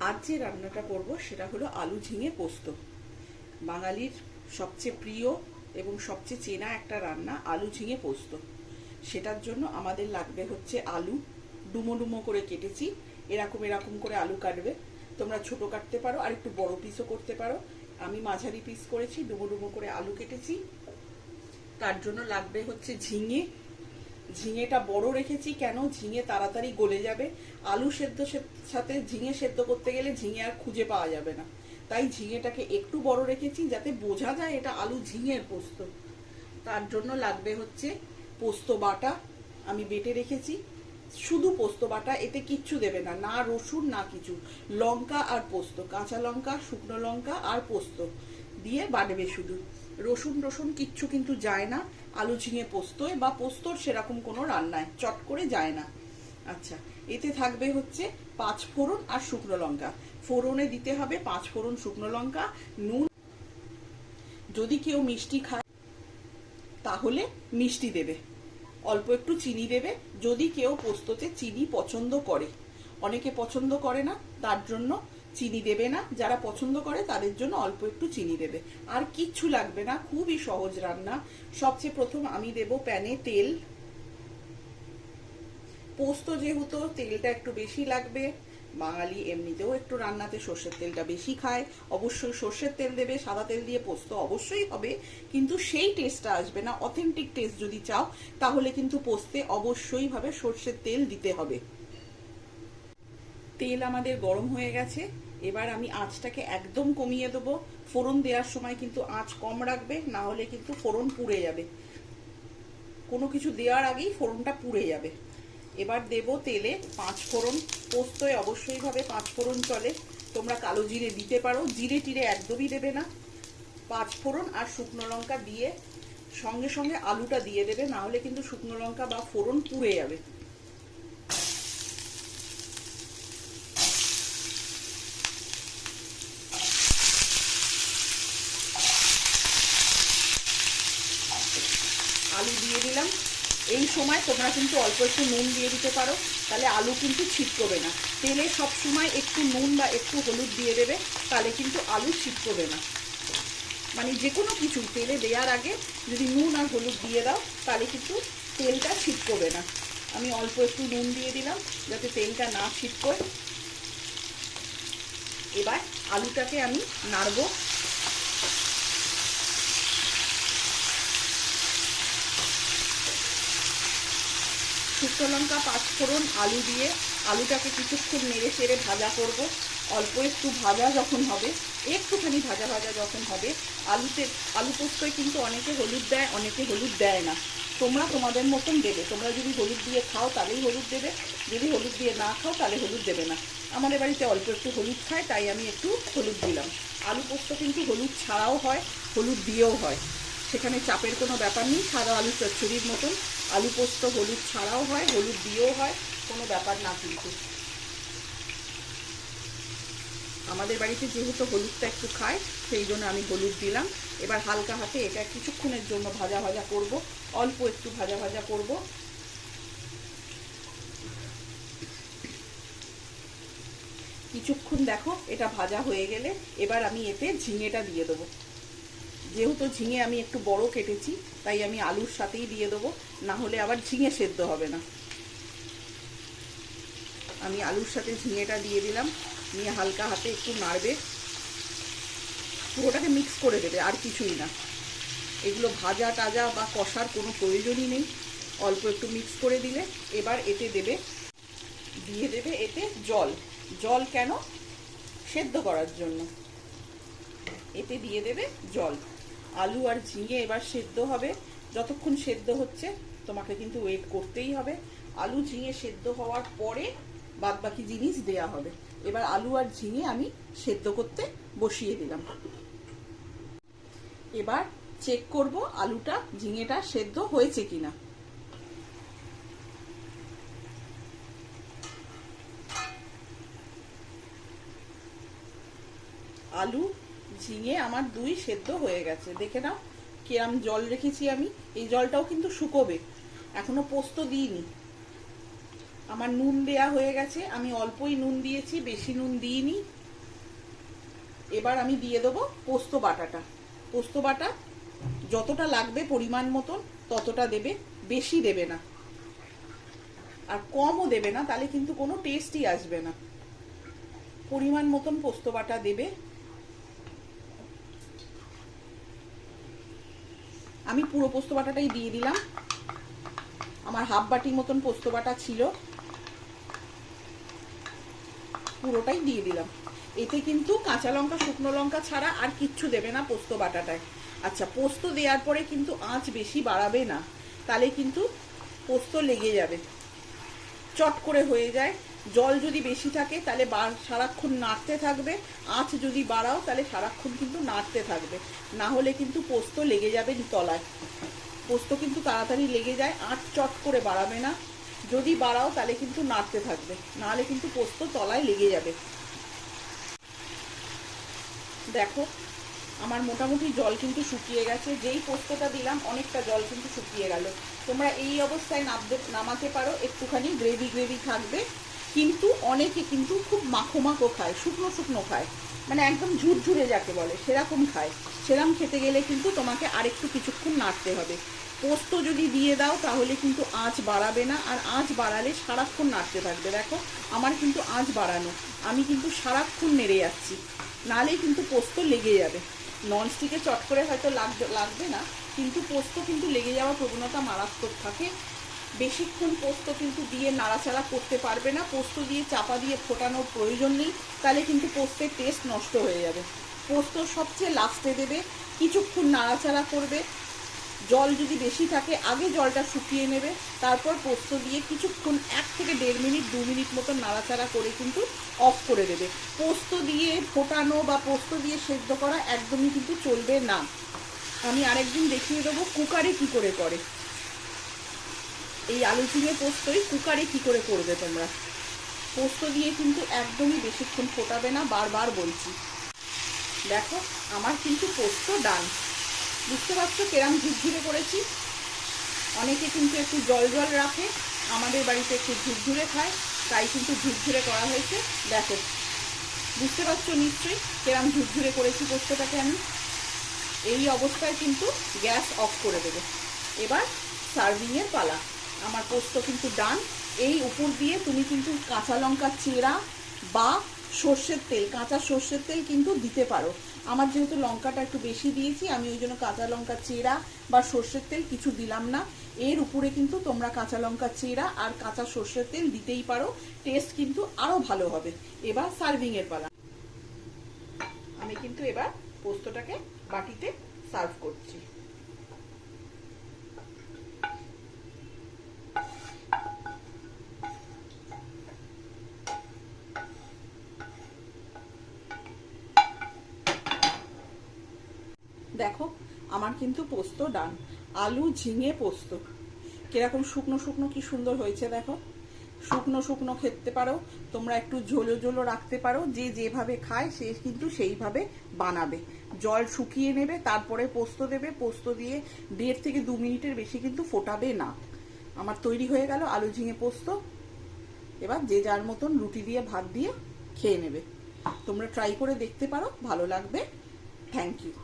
আজ যে রান্নাটা করব সেটা হলো আলু ঝিঙে পোস্ত। বাঙালির সবচেয়ে প্রিয় এবং সবচেয়ে চেনা একটা রান্না আলু ঝিঙে পোস্ত। সেটার জন্য আমাদের লাগবে হচ্ছে আলু। ডুমো ডুমো করে কেটেছি। এরকম এরকম করে আলু কাটবে। তোমরা ছোট কাটতে পারো, আর একটু বড় পিসও করতে পারো। আমি মাঝারি পিস করেছি, ডুমো ডুমো করে আলু কেটেছি। তার জন্য লাগবে হচ্ছে ঝিঙে। ঝিঙেটা বড় রেখেছি কেন, ঝিঙে তাড়াতাড়ি গলে যাবে। আলু সেদ্ধ সাথে ঝিঙে সেদ্ধ করতে গেলে ঝিঙে আর খুঁজে পাওয়া যাবে না, তাই ঝিঙেটাকে একটু বড় রেখেছি যাতে বোঝা যায় এটা আলু ঝিঙের পোস্ত। তার জন্য লাগবে হচ্ছে পোস্ত বাটা। আমি বেটে রেখেছি, শুধু পোস্ত বাটা, এতে কিচ্ছু দেবে না, না রসুন না কিছু। লঙ্কা আর পোস্ত, কাঁচা লঙ্কা, শুকনো লঙ্কা আর পোস্ত দিয়ে বাটবে শুধু। রসুন রসুন কিচ্ছু কিন্তু যায় না আলু ঝিঙে পোস্তয়, বা পোস্তর সেরকম কোনো রান্নায় চট করে যায় না। আচ্ছা, এতে থাকবে হচ্ছে 5 ফোড়ন আর শুকনো লঙ্কা। ফোড়নে দিতে হবে 5 ফোড়ন, শুকনো লঙ্কা, নুন। যদি কেউ মিষ্টি খায় তাহলে মিষ্টি দেবে, অল্প একটু চিনি দেবে যদি কেউ পোস্ততে চিনি পছন্দ করে। অনেকে পছন্দ করে না, তার জন্য চিনি দেবে না। যারা পছন্দ করে তাদের জন্য অল্প একটু চিনি দেবে। আর কিচ্ছু লাগবে না, খুবই সহজ রান্না। সবচেয়ে প্রথম আমি দেব প্যানে তেল। পোস্ত যেহেতু তেলটা একটু বেশি লাগবে, বাঙালি এমনিতেও একটু রান্নাতে সর্ষের তেলটা বেশি খায়, অবশ্যই সর্ষের তেল দেবে। সাদা তেল দিয়ে পোস্ত অবশ্যই হবে, কিন্তু সেই টেস্টটা আসবে না। অথেন্টিক টেস্ট যদি চাও তাহলে কিন্তু পোস্তে অবশ্যই ভাবে সর্ষের তেল দিতে হবে। তেল আমাদের গরম হয়ে গেছে, এবার আমি আঁচটাকে একদম কমিয়ে দেবো। ফোড়ন দেওয়ার সময় কিন্তু আঁচ কম রাখবে, না হলে কিন্তু ফোড়ন পুড়ে যাবে। কোনো কিছু দেওয়ার আগেই ফোড়নটা পুড়ে যাবে। এবার দেব তেলে 5 ফোড়ন। পোস্তয় অবশ্যই ভাবে 5 ফোড়ন চলে, তোমরা কালো জিরে দিতে পারো, জিরে টিরে একদমই দেবে না। 5 ফোড়ন আর শুকনো লঙ্কা দিয়ে সঙ্গে সঙ্গে আলুটা দিয়ে দেবে, না হলে কিন্তু শুকনো লঙ্কা বা ফোড়ন পুড়ে যাবে। আলু দিয়ে দিলাম। এই সময় তোমরা কিন্তু অল্প একটু নুন দিয়ে দিতে পারো, তাহলে আলু কিন্তু ছিটকবে না। তেলে সব সময় একটু নুন বা একটু হলুদ দিয়ে দেবে, তাহলে কিন্তু আলু ছিটকবে না। মানে যে কোনো কিছু তেলে দেওয়ার আগে যদি নুন আর হলুদ দিয়ে দাও তাহলে কিন্তু তেলটা ছিটকবে না। আমি অল্প একটু নুন দিয়ে দিলাম যাতে তেলটা না ছিটকয়। এবার আলুটাকে আমি নাড়বো। শুকনো লঙ্কা, 5 ফোড়ন, আলু দিয়ে আলুটাকে কিছুক্ষণ নেড়ে চেড়ে ভাজা করব। অল্প একটু ভাজা যখন হবে, একটুখানি ভাজা ভাজা যখন হবে, আলু পোস্তয় কিন্তু অনেকে হলুদ দেয়, অনেকে হলুদ দেয় না। তোমরা তোমাদের মতন দেবে। তোমরা যদি হলুদ দিয়ে খাও তাহলেই হলুদ দেবে, যদি হলুদ দিয়ে না খাও তাহলে হলুদ দেবে না। আমাদের বাড়িতে অল্প একটু হলুদ খায়, তাই আমি একটু হলুদ দিলাম। আলু পোস্ত কিন্তু হলুদ ছাড়াও হয়, হলুদ দিয়েও হয়, সেখানে চাপের কোনো ব্যাপার নেই। সাদা আলু চচ্চড়ির মতন আলু পোস্ত হলুদ ছাড়াও হয়, হলুদ দিয়েও হয়, কোনো ব্যাপার না। কিন্তু আমাদের বাড়িতে যেহেতু হলুদটা একটু খায় সেই জন্য আমি হলুদ দিলাম। এবার হালকা হাতে এটা কিছুক্ষণের জন্য ভাজা ভাজা করব, অল্প একটু ভাজা ভাজা করব। কিছুক্ষণ দেখো এটা ভাজা হয়ে গেলে এবার আমি এতে ঝিঙেটা দিয়ে দেবো। যেহেতু ঝিঙে আমি একটু বড় কেটেছি তাই আমি আলুর সাথেই দিয়ে দেবো, না হলে আবার ঝিঙে সেদ্ধ হবে না। আমি আলুর সাথে ঝিঙেটা দিয়ে দিলাম, নিয়ে হালকা হাতে একটু নাড়বে, পুরোটাকে মিক্স করে দেবে, আর কিছুই না। এগুলো ভাজা টাজা বা কষার কোনো প্রয়োজনই নেই, অল্প একটু মিক্স করে দিলে। এবার এতে দিয়ে দেবে এতে জল। জল কেন? সেদ্ধ করার জন্য এতে দিয়ে দেবে জল। আলু আর ঝিঙে এবার সেদ্ধ হবে। যতক্ষণ সেদ্ধ হচ্ছে তোমাকে কিন্তু ওয়েট করতেই হবে। আলু ঝিঙে সেদ্ধ হওয়ার পরে বাদবাকি জিনিস দেয়া হবে। এবার আলু আর ঝিঙে আমি সেদ্ধ করতে বসিয়ে দিলাম। এবার চেক করব আলুটা ঝিঙেটা সেদ্ধ হয়েছে কিনা। আলু ঝিঙে আমার 2 সেদ্ধ হয়ে গেছে, দেখে নাও কিরম জল রেখেছি আমি। এই জলটাও কিন্তু শুকোবে, এখনো পোস্ত দিইনি। আমার নুন দেয়া হয়ে গেছে, আমি অল্পই নুন দিয়েছি, বেশি নুন দিইনি। এবার আমি দিয়ে দেবো পোস্ত বাটাটা। পোস্ত বাটা যতটা লাগবে পরিমাণ মতন ততটা দেবে, বেশি দেবে না আর কমও দেবে না, তাহলে কিন্তু কোনো টেস্টই আসবে না। পরিমাণ মতন পোস্ত বাটা দেবে। আমি পুরো পোস্ত বাটাটাই দিয়ে দিলাম, আমার হাফ বাটি মতন পোস্ত বাটা ছিল, পুরোটাই দিয়ে দিলাম। এতে কিন্তু কাঁচা লঙ্কা শুকনো লঙ্কা ছাড়া আর কিচ্ছু দেবে না পোস্ত বাটাটায়। আচ্ছা, পোস্ত দেওয়ার পরে কিন্তু আঁচ বেশি বাড়াবে না, তাহলে কিন্তু পোস্ত লেগে যাবে, চট করে হয়ে যায়। জল যদি বেশি থাকে তাহলে সারাক্ষণ নাড়তে থাকবে, আঁচ যদি বাড়াও তাহলে সারাক্ষণ কিন্তু নাড়তে থাকবে, না হলে কিন্তু পোস্ত লেগে যাবে তলায়। পোস্ত কিন্তু তাড়াতাড়ি লেগে যায়, আঁচ চট করে বাড়াবে না, যদি বাড়াও তাহলে কিন্তু নাড়তে থাকবে, নাহলে কিন্তু পোস্ত তলায় লেগে যাবে। দেখো আমার মোটামুটি জল কিন্তু শুকিয়ে গেছে, যেই পোস্তটা দিলাম অনেকটা জল কিন্তু শুকিয়ে গেল। তোমরা এই অবস্থায় নামাতে পারো, একটুখানি গ্রেভি গ্রেভি থাকবে, কিন্তু অনেকে কিন্তু খুব মাখো মাখো খায়, শুকনো শুকনো খায়, মানে একদম ঝুরঝুরে যাকে বলে সেরকম খায়। সেরকম খেতে গেলে কিন্তু তোমাকে আরেকটু কিছুক্ষণ নাড়তে হবে। পোস্ত যদি দিয়ে দাও তাহলে কিন্তু আঁচ বাড়াবে না, আর আঁচ বাড়ালে সারাক্ষণ নাড়তে থাকবে। দেখো আমার কিন্তু আঁচ বাড়ানো, আমি কিন্তু সারাক্ষণ নেড়ে যাচ্ছি, নাহলেই কিন্তু পোস্ত লেগে যাবে। ননস্টিকে চট করে হয়তো লাগবে না, কিন্তু পোস্ত কিন্তু লেগে যাওয়ার প্রবণতা মারাত্মক থাকে। বেশিক্ষণ পোস্ত কিন্তু দিয়ে নাড়াচাড়া করতে পারবে না, পোস্ত দিয়ে চাপা দিয়ে ফোটানোর প্রয়োজন নেই, তাহলে কিন্তু পোস্তের টেস্ট নষ্ট হয়ে যাবে। পোস্ত সবচেয়ে লাস্টে দেবে, কিছুক্ষণ নাড়াচাড়া করবে। জল যদি বেশি থাকে আগে জলটা শুকিয়ে নেবে, তারপর পোস্ত দিয়ে কিছুক্ষণ 1 থেকে 1.5 মিনিট 2 মিনিট মতো নাড়াচাড়া করে কিন্তু অফ করে দেবে। পোস্ত দিয়ে ফোটানো বা পোস্ত দিয়ে সেদ্ধ করা একদমই কিন্তু চলবে না। আমি আরেকদিন দেখিয়ে দেবো কুকারে কি করে করে, এই আলু ঝিঙে পোস্তই কুকারে কি করে করবে তোমরা। পোস্ত দিয়ে কিন্তু একদমই বেশিক্ষণ ফোটাবে না, বারবার বলছি। দেখো আমার কিন্তু পোস্ত ডান। বুঝতে পারছো কেরম ঝুরঝুরে করেছি? অনেকে কিন্তু একটু জল জল রাখে, আমাদের বাড়িতে একটু ঝুরঝুরে খায়, তাই কিন্তু ঝুরঝুরে করা হয়েছে। দেখো বুঝতে পারছো নিশ্চয়ই কেরম ঝুরঝুরে করেছি পোস্তটাকে আমি। এই অবস্থায় কিন্তু গ্যাস অফ করে দেবে। এবার সার্ভিংয়ের পালা। আমার পোস্ত কিন্তু ডান। এই উপর দিয়ে তুমি কিন্তু কাঁচা লঙ্কা চেরা বা সর্ষের তেল, কাঁচা সর্ষের তেল কিন্তু দিতে পারো। আমার যেহেতু লঙ্কাটা একটু বেশি দিয়েছি, আমি ওই জন্য কাঁচা লঙ্কা চেরা বা সর্ষের তেল কিছু দিলাম না। এর উপরে কিন্তু তোমরা কাঁচা লঙ্কা চেরা আর কাঁচা সর্ষের তেল দিতেই পারো, টেস্ট কিন্তু আরও ভালো হবে। এবার সার্ভিংয়ের পালা। আমি কিন্তু এবার পোস্তটাকে বাটিতে সার্ভ করছি। দেখো আমার কিন্তু পোস্ত ডান, আলু ঝিঙে পোস্ত। কিরকম শুকনো শুকনো কি সুন্দর হয়েছে দেখো। শুকনো শুকনো খেতে পারো তোমরা, একটু ঝোলো ঝোলো রাখতে পারো, যে যেভাবে খায় সে কিন্তু সেইভাবে বানাবে। জল শুকিয়ে নেবে, তারপরে পোস্ত দেবে, পোস্ত দিয়ে 1.5 থেকে 2 মিনিটের বেশি কিন্তু ফোটাবে না। আমার তৈরি হয়ে গেল আলু ঝিঙে পোস্ত। এবার যে যার মতন রুটি দিয়ে ভাত দিয়ে খেয়ে নেবে। তোমরা ট্রাই করে দেখতে পারো, ভালো লাগবে। Thank you.